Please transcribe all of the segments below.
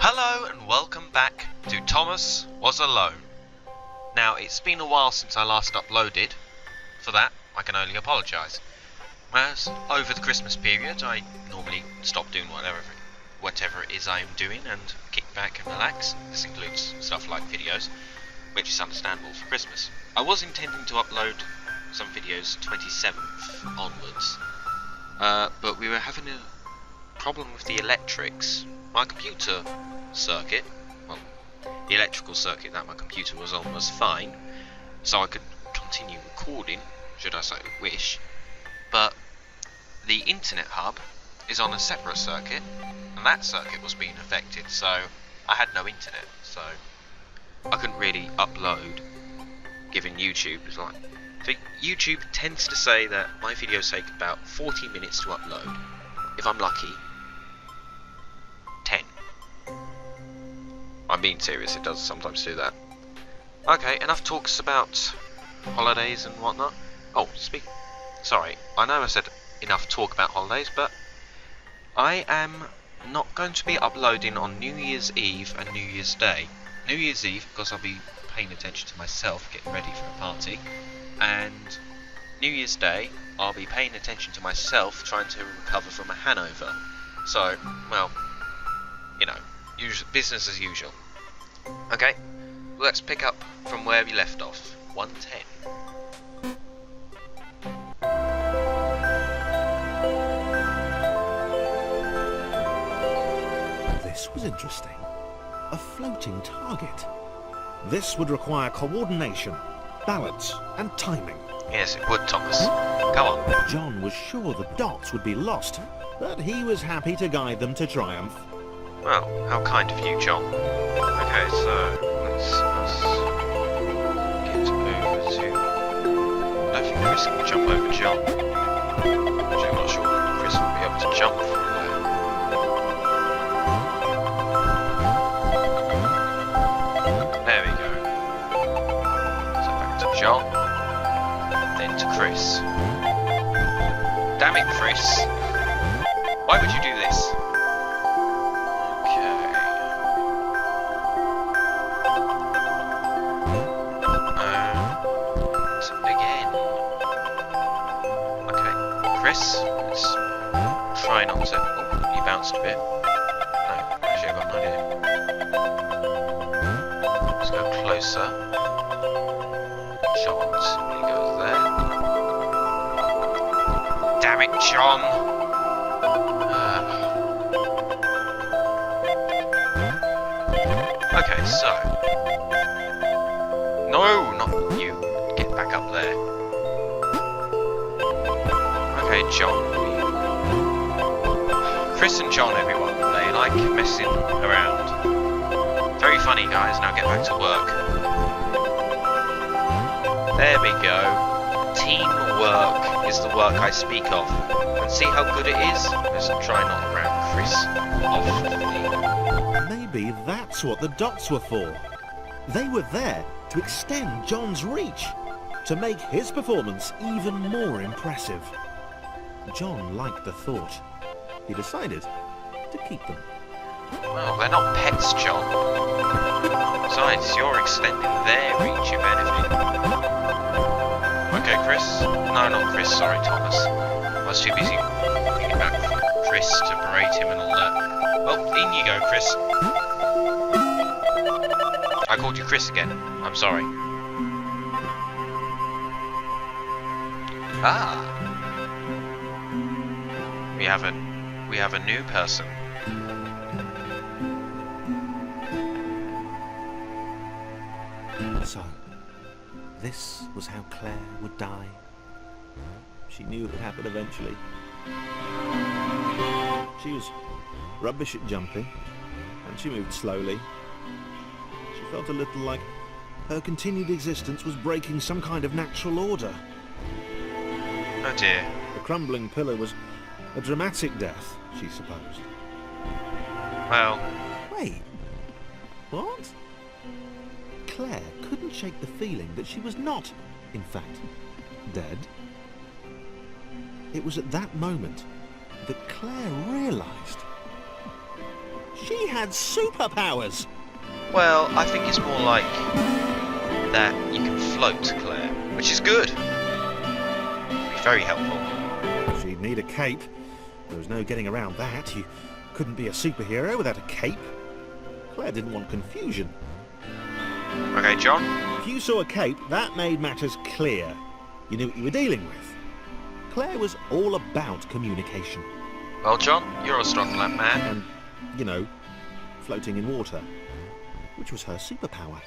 Hello and welcome back to Thomas Was Alone. Now, it's been a while since I last uploaded. For that, I can only apologise. As over the Christmas period, I normally stop doing whatever it is I am doing and kick back and relax. This includes stuff like videos, which is understandable for Christmas. I was intending to upload some videos 27th onwards, but we were having a problem with the electrics. My computer circuit, well, the electrical circuit that my computer was on was fine, so I could continue recording, should I so wish, but the internet hub is on a separate circuit, and that circuit was being affected, so I had no internet, so I couldn't really upload, given YouTube was like, so YouTube tends to say that my videos take about 40 minutes to upload. If I'm lucky, 10. I'm being serious, it does sometimes do that. Okay, enough talks about holidays and whatnot. Oh, sorry, I know I said enough talk about holidays, but I am not going to be uploading on New Year's Eve and New Year's Day. New Year's Eve, because I'll be paying attention to myself, getting ready for a party, and New Year's Day, I'll be paying attention to myself, trying to recover from a hangover. So, well, you know, business as usual. Okay, let's pick up from where we left off. 110. This was interesting. A floating target. This would require coordination, balance, and timing. Yes, it would, Thomas. Come on. John was sure the dots would be lost, but he was happy to guide them to triumph. Well, how kind of you, John. Okay, so let's get over to... I don't think Chris can jump over John. Actually, I'm not sure Chris will be able to jump from there. There we go. So back to John, then to Chris. Damn it, Chris. Why would you do this? Let's try not to... Oh, you bounced a bit. No, actually I've got an idea. Let's go closer. John simply goes there. Damn it, John! Okay, so... No, not you. Get back up there. Okay, John. Chris and John, everyone, they like messing around. Very funny, guys. Now get back to work. There we go. Teamwork is the work I speak of. And see how good it is? Let's try not to round Chris off the thing. Maybe that's what the dots were for. They were there to extend John's reach, to make his performance even more impressive. John liked the thought. He decided to keep them. Well, they're not pets, John. Besides, you're extending their reach, if anything. Okay, Chris. No, not Chris, sorry, Thomas. I was too busy thinking back for Chris to berate him and all that. Well, in you go, Chris. I called you Chris again. I'm sorry. Ah. We have a new person. So, this was how Claire would die. She knew it would happen eventually. She was rubbish at jumping, and she moved slowly. She felt a little like her continued existence was breaking some kind of natural order. Oh dear. The crumbling pillar was a dramatic death, she supposed. Well... Wait. What? Claire couldn't shake the feeling that she was not, in fact, dead. It was at that moment that Claire realised She had superpowers. Well, I think it's more like that you can float, Claire, which is good. Be very helpful. She'd need a cape. There was no getting around that. You couldn't be a superhero without a cape. Claire didn't want confusion. Okay, John. If you saw a cape, that made matters clear. You knew what you were dealing with. Claire was all about communication. Well, John, you're a strong man. And, you know, floating in water, which was her superpower.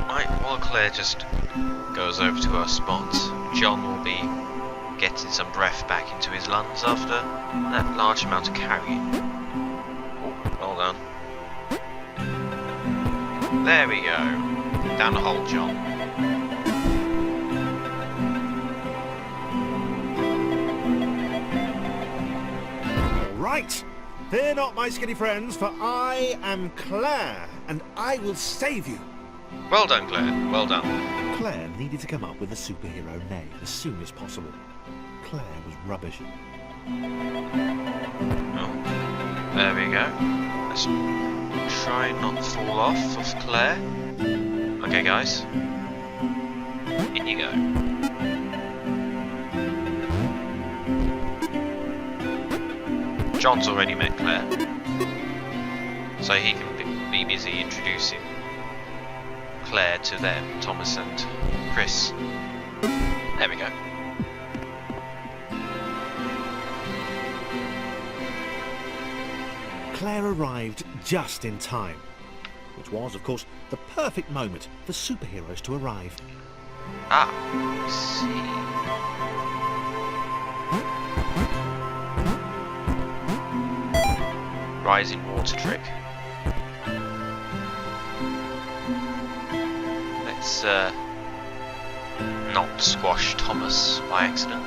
Right, while Claire just goes over to her spot, John will be getting some breath back into his lungs after that large amount of carrying. Oh, well done. There we go. Down the hole, John. Right. Fear not, my skinny friends, for I am Claire, and I will save you. Well done, Claire. Well done. Claire needed to come up with a superhero name as soon as possible. Claire was rubbish. Oh, there we go. Let's try not to fall off of Claire. Okay, guys. In you go. John's already met Claire, so he can be busy introducing Claire to them, Thomas and Chris. There we go. Claire arrived just in time, which was, of course, the perfect moment for superheroes to arrive. Ah, I see. Rising water trick. Let's not squash Thomas by accident.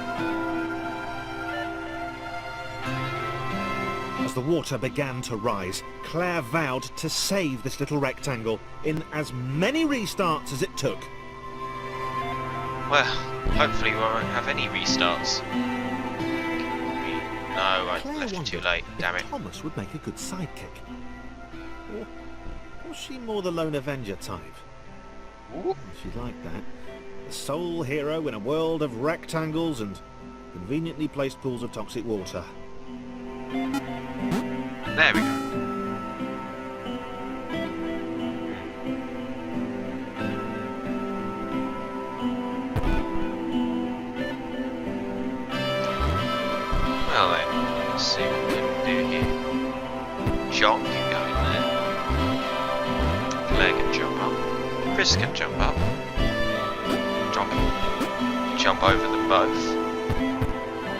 As the water began to rise, Claire vowed to save this little rectangle in as many restarts as it took. Well, hopefully we won't have any restarts. No, I Claire left it too wondered late, damn if it. Thomas would make a good sidekick. Or was she more the lone Avenger type? Ooh. She'd like that. The sole hero in a world of rectangles and conveniently placed pools of toxic water. There we go. Well then, let's see what we can do here. John can go in there. Claire can jump up. Chris can jump up. John can jump over them both.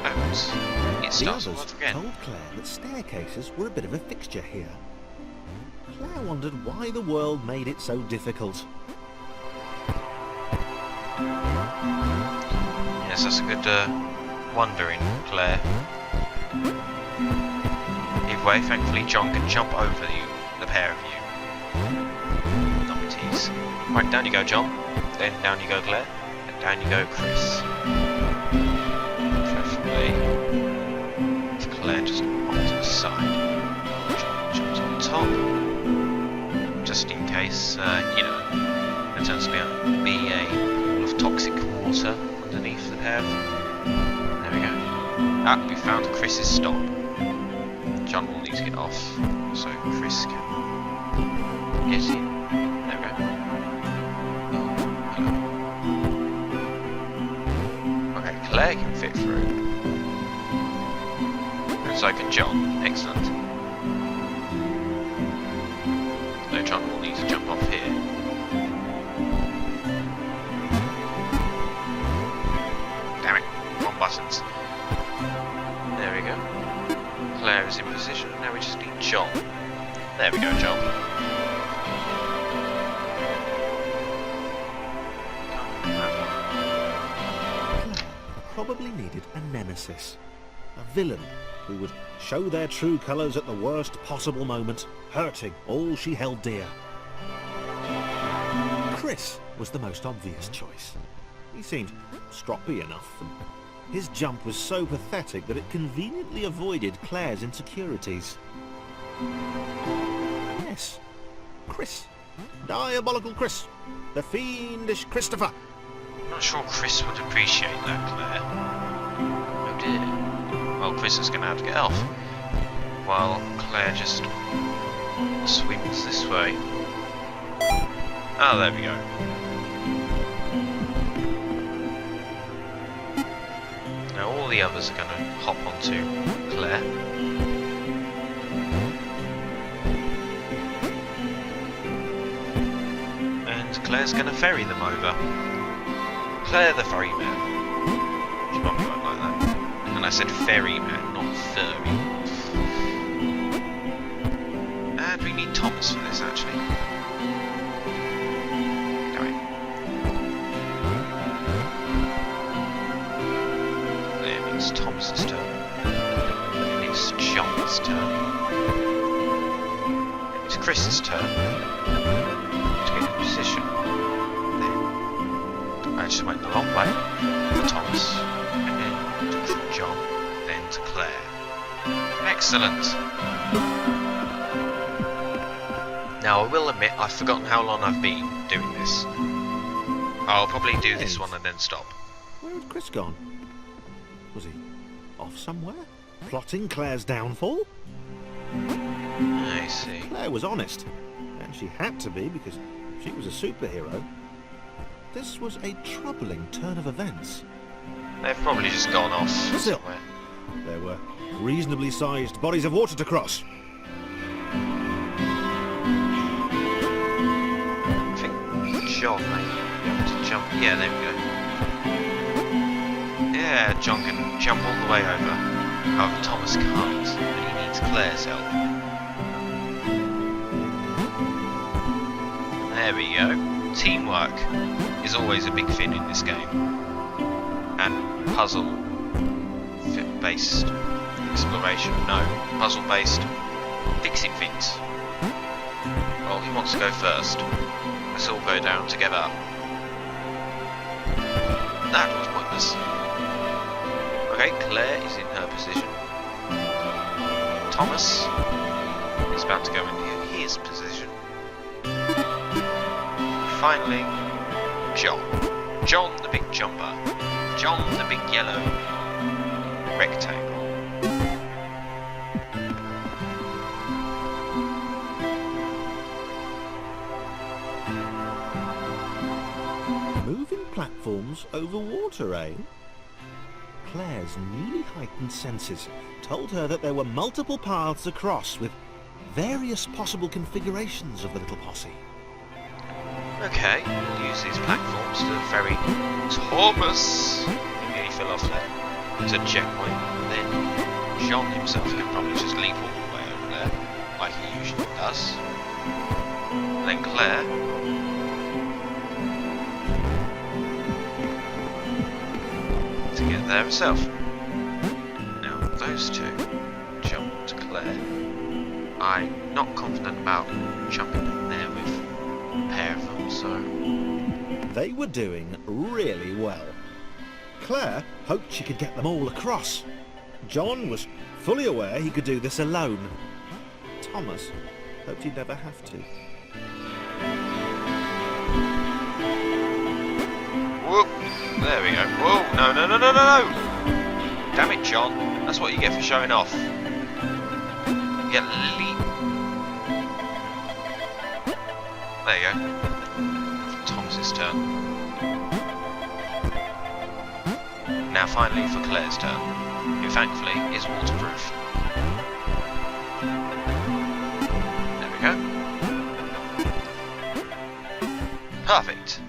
And it The starts all others over again. told Claire that staircases were a bit of a fixture here. Claire wondered why the world made it so difficult. Yes, that's a good wondering, Claire. Either way, thankfully John can jump over the pair of you. Numpties. Right, down you go, John. Then down you go, Claire. And down you go, Chris. Preferably, if Claire just onto the side. John jumps on top. Just in case, you know, there turns to be a pool of toxic water underneath the pair of them. There we go. Ah, we found Chris's stop. John will need to get off so Chris can get in. There we go. Oh, hello. Okay, Claire can fit through. And so can John. Excellent. So John will need to jump off here. Damn it. Wrong buttons. There we go. Claire is in position. Now we just need John. There we go, John. Claire probably needed a nemesis. A villain who would show their true colours at the worst possible moment, hurting all she held dear. Chris was the most obvious choice. He seemed stroppy enough and His jump was so pathetic that it conveniently avoided Claire's insecurities. Yes, Chris. Diabolical Chris. The fiendish Christopher. I'm not sure Chris would appreciate that, Claire. Oh dear. Well, Chris is going to have to get off, while Claire just swims this way. Oh, there we go. Now all the others are going to hop onto Claire. And Claire's going to ferry them over. Claire the ferryman. She might be like that. And I said ferryman, not furry. And we need Thomas for this, actually. Going. Then it's Thomas's turn. It's John's turn. It's Chris's turn. To get in position. I just went the long way to Thomas, and then to John, then to Claire. Excellent! Now I will admit I've forgotten how long I've been doing this. I'll probably do this one and then stop. Where had Chris gone? Was he off somewhere? Plotting Claire's downfall? I see. Claire was honest, and she had to be because she was a superhero. This was a troubling turn of events. They've probably just gone off Still, somewhere. there were reasonably sized bodies of water to cross. I think John may be able to jump. Yeah, there we go. Yeah, John can jump all the way over. However, Thomas can't, and he needs Claire's help. There we go. Teamwork is always a big thing in this game, and puzzle-based exploration. No, puzzle-based fixing things. Well, he wants to go first. Let's all go down together. That was pointless. Okay, Claire is in her position. Thomas is about to go into his position. Finally, John. John the big jumper. John the big yellow rectangle. Moving platforms over water, eh? Claire's newly heightened senses told her that there were multiple paths across with various possible configurations of the little posse. Okay, we'll use these platforms to ferry Thomas. Maybe he fell off there. To checkpoint. Then John himself can probably just leap all the way over there, like he usually does. And then Claire. To get there herself. Now those two jump to Claire. I'm not confident about jumping in there with a pair of them, so They were doing really well. Claire hoped she could get them all across. John was fully aware he could do this alone. Thomas hoped he'd never have to. whoop, there we go. Whoa, no, no, no, no, no, no! Damn it, John. That's what you get for showing off. You get a leap. There you go. Thomas's turn. Now finally for Claire's turn, who thankfully is waterproof. There we go. Perfect.